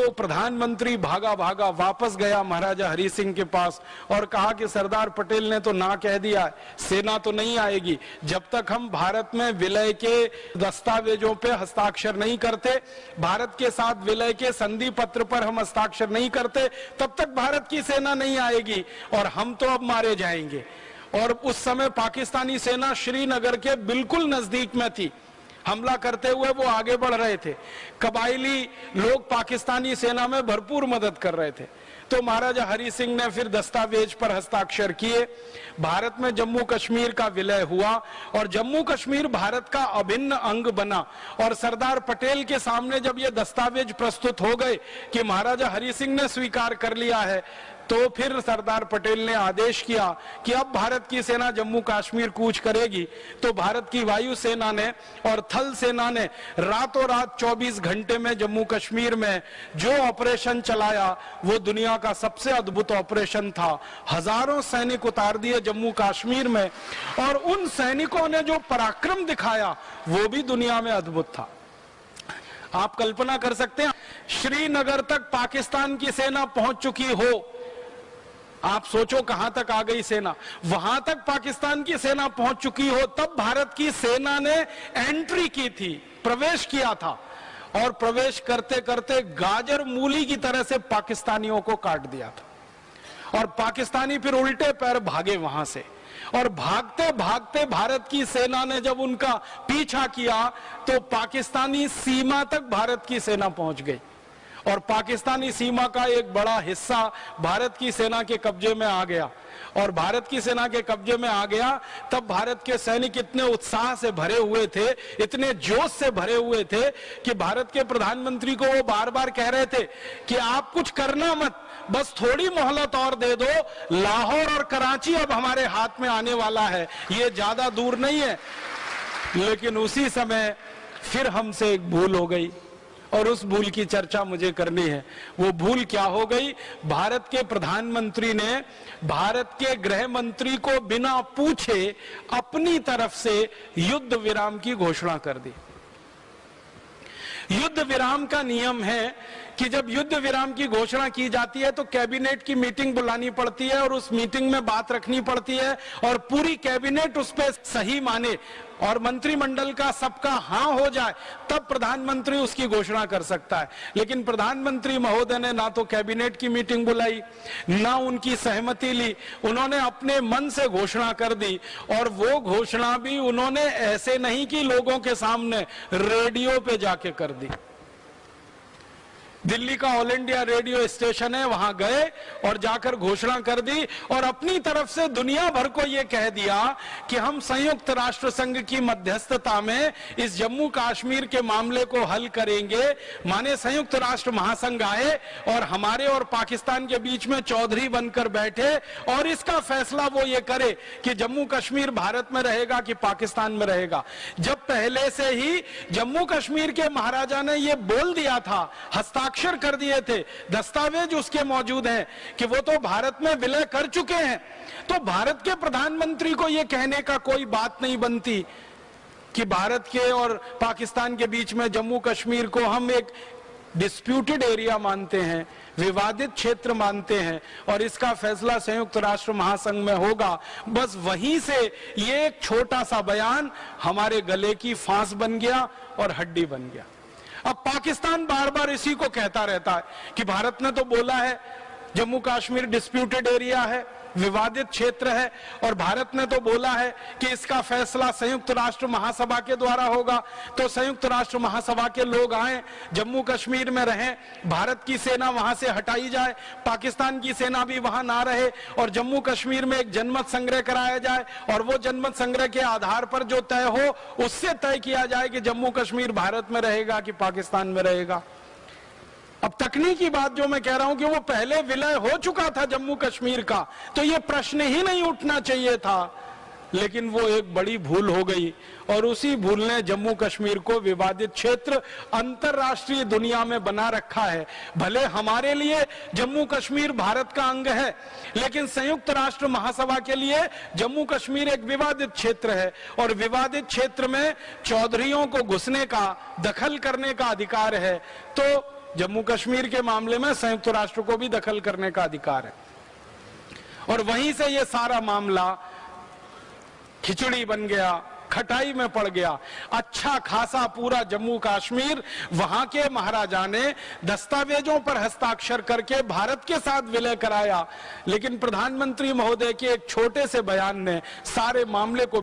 तो प्रधानमंत्री भागा भागा वापस गया महाराजा हरि सिंह के पास और कहा कि सरदार पटेल ने तो ना कह दिया, सेना तो नहीं आएगी। जब तक हम भारत में विलय के दस्तावेजों पे हस्ताक्षर नहीं करते, भारत के साथ विलय के संधि पत्र पर हम हस्ताक्षर नहीं करते, तब तक भारत की सेना नहीं आएगी और हम तो अब मारे जाएंगे। और उस समय पाकिस्तानी सेना श्रीनगर के बिल्कुल नजदीक में थी, हमला करते हुए वो आगे बढ़ रहे थे। कबायली लोग पाकिस्तानी सेना में भरपूर मदद कर रहे थे। तो महाराजा हरि सिंह ने फिर दस्तावेज पर हस्ताक्षर किए, भारत में जम्मू कश्मीर का विलय हुआ और जम्मू कश्मीर भारत का अभिन्न अंग बना। और सरदार पटेल के सामने जब ये दस्तावेज प्रस्तुत हो गए कि महाराजा हरि सिंह ने स्वीकार कर लिया है, तो फिर सरदार पटेल ने आदेश किया कि अब भारत की सेना जम्मू कश्मीर कूच करेगी। तो भारत की वायु सेना ने और थल सेना ने रातों रात 24 घंटे में जम्मू कश्मीर में जो ऑपरेशन चलाया वो दुनिया का सबसे अद्भुत ऑपरेशन था। हजारों सैनिक उतार दिए जम्मू कश्मीर में और उन सैनिकों ने जो पराक्रम दिखाया वो भी दुनिया में अद्भुत था। आप कल्पना कर सकते हैं, श्रीनगर तक पाकिस्तान की सेना पहुंच चुकी हो, आप सोचो कहां तक आ गई सेना, वहां तक पाकिस्तान की सेना पहुंच चुकी हो, तब भारत की सेना ने एंट्री की थी, प्रवेश किया था और प्रवेश करते करते गाजर मूली की तरह से पाकिस्तानियों को काट दिया था। और पाकिस्तानी फिर उल्टे पैर भागे वहां से और भागते भागते भारत की सेना ने जब उनका पीछा किया तो पाकिस्तानी सीमा तक भारत की सेना पहुंच गई और पाकिस्तानी सीमा का एक बड़ा हिस्सा भारत की सेना के कब्जे में आ गया। और भारत की सेना के कब्जे में आ गया तब भारत के सैनिक इतने उत्साह से भरे हुए थे, इतने जोश से भरे हुए थे कि भारत के प्रधानमंत्री को वो बार बार कह रहे थे कि आप कुछ करना मत, बस थोड़ी मोहलत और दे दो, लाहौर और कराची अब हमारे हाथ में आने वाला है, ये ज्यादा दूर नहीं है। लेकिन उसी समय फिर हमसे एक भूल हो गई और उस भूल की चर्चा मुझे करनी है। वो भूल क्या हो गई? भारत के प्रधानमंत्री ने भारत के गृह मंत्री को बिना पूछे अपनी तरफ से युद्ध विराम की घोषणा कर दी। युद्ध विराम का नियम है कि जब युद्ध विराम की घोषणा की जाती है तो कैबिनेट की मीटिंग बुलानी पड़ती है और उस मीटिंग में बात रखनी पड़ती है और पूरी कैबिनेट उस पर सही माने और मंत्रिमंडल का सबका हाँ हो जाए, तब प्रधानमंत्री उसकी घोषणा कर सकता है। लेकिन प्रधानमंत्री महोदय ने ना तो कैबिनेट की मीटिंग बुलाई, ना उनकी सहमति ली, उन्होंने अपने मन से घोषणा कर दी। और वो घोषणा भी उन्होंने ऐसे नहीं कि लोगों के सामने, रेडियो पे जाके कर दी। दिल्ली का ऑल इंडिया रेडियो स्टेशन है, वहां गए और जाकर घोषणा कर दी और अपनी तरफ से दुनिया भर को यह कह दिया कि हम संयुक्त राष्ट्र संघ की मध्यस्थता में इस जम्मू कश्मीर के मामले को हल करेंगे। माने संयुक्त राष्ट्र महासंघ आए और हमारे और पाकिस्तान के बीच में चौधरी बनकर बैठे और इसका फैसला वो ये करे कि जम्मू कश्मीर भारत में रहेगा कि पाकिस्तान में रहेगा। जब पहले से ही जम्मू कश्मीर के महाराजा ने ये बोल दिया था, हस्ताक्षर कर दिए थे, दस्तावेज उसके मौजूद हैं कि वो तो भारत में विलय कर चुके हैं, तो भारत के प्रधानमंत्री को यह कहने का कोई बात नहीं बनती कि भारत के और पाकिस्तान के बीच में जम्मू कश्मीर को हम एक डिस्प्यूटेड एरिया मानते हैं, विवादित क्षेत्र मानते हैं और इसका फैसला संयुक्त राष्ट्र महासंघ में होगा। बस वहीं से ये एक छोटा सा बयान हमारे गले की फांस बन गया और हड्डी बन गया। अब पाकिस्तान बार बार इसी को कहता रहता है कि भारत ने तो बोला है जम्मू कश्मीर डिस्प्यूटेड एरिया है, विवादित क्षेत्र है, और भारत ने तो बोला है कि इसका फैसला संयुक्त राष्ट्र महासभा के द्वारा होगा। तो संयुक्त राष्ट्र महासभा के लोग आए, जम्मू कश्मीर में रहें, भारत की सेना वहां से हटाई जाए, पाकिस्तान की सेना भी वहां ना रहे और जम्मू कश्मीर में एक जनमत संग्रह कराया जाए और वो जनमत संग्रह के आधार पर जो तय हो उससे तय किया जाए कि जम्मू कश्मीर भारत में रहेगा कि पाकिस्तान में रहेगा। अब तकनीकी बात जो मैं कह रहा हूं कि वो पहले विलय हो चुका था जम्मू कश्मीर का, तो ये प्रश्न ही नहीं उठना चाहिए था, लेकिन वो एक बड़ी भूल हो गई और उसी भूल ने जम्मू कश्मीर को विवादित क्षेत्र अंतरराष्ट्रीय दुनिया में बना रखा है। भले हमारे लिए जम्मू कश्मीर भारत का अंग है, लेकिन संयुक्त राष्ट्र महासभा के लिए जम्मू कश्मीर एक विवादित क्षेत्र है और विवादित क्षेत्र में चौधरियों को घुसने का, दखल करने का अधिकार है। तो जम्मू कश्मीर के मामले में संयुक्त राष्ट्र को भी दखल करने का अधिकार है। और वहीं से ये सारा मामला खिचड़ी बन गया, खटाई में पड़ गया। अच्छा खासा पूरा जम्मू कश्मीर वहां के महाराजा ने दस्तावेजों पर हस्ताक्षर करके भारत के साथ विलय कराया, लेकिन प्रधानमंत्री महोदय के एक छोटे से बयान ने सारे मामले को